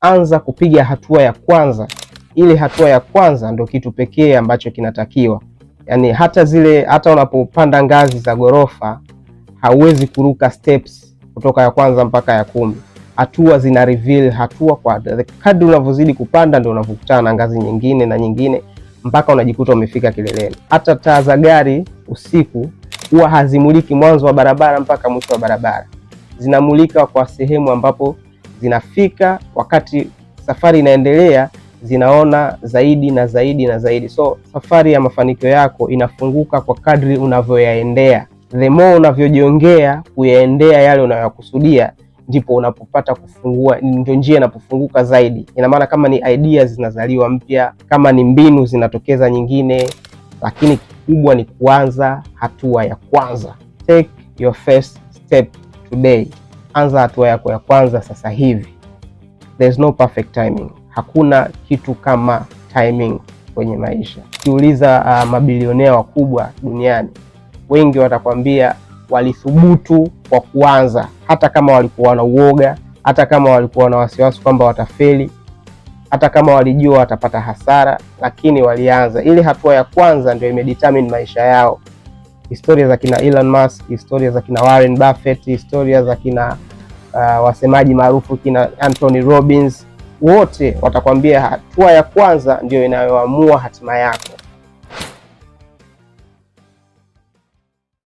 anza kupiga hatua ya kwanza. Ile hatua ya kwanza ndio kitu pekee ambacho kinatakiwa. Yani hata unapopanda ngazi za gorofa hauwezi kuruka steps kutoka ya kwanza mpaka ya 10. Hatua zina reveal hatua kwa kadri unavyozidi kupanda ndio unavokutana na ngazi nyingine na nyingine mpaka unajikuta umefika kileleni. Hata taa za gari usiku huwa hazimuliki mwanzo wa barabara mpaka mwisho wa barabara. Zinamulika kwa sehemu ambapo zinafika, wakati safari inaendelea zinaona zaidi na zaidi na zaidi. So safari ya mafanikio yako inafunguka kwa kadri unavyoyaendea. The more unavyojiongea kuyaendea yale unayokusudia, ndipo unapopata kufungua, ndio njia inapofunguka zaidi. Ina maana kama ni ideas zinazaliwa mpya, kama ni mbinu zinatokeza nyingine, lakini kikubwa ni kuanza hatua ya kwanza. Take your first step today. Anza hatua yako ya kwanza sasa hivi. There's no perfect timing. Hakuna kitu kama timing kwenye maisha. Ukiuliza mabilionea wakubwa duniani, wengi watakwambia walithubutu kwa kuanza, hata kama walikuwa na uoga, hata kama walikuwa na wasiwasi kwamba watafeli, hata kama walijua watapata hasara, lakini walianza. Ile hatua ya kwanza ndio imedetermine maisha yao. Historia za kina Elon Musk, historia za kina Warren Buffett, historia za kina wasemaji maarufu kina Anthony Robbins, wote watakwambia hatua ya kwanza ndio inayoamua hatima yako.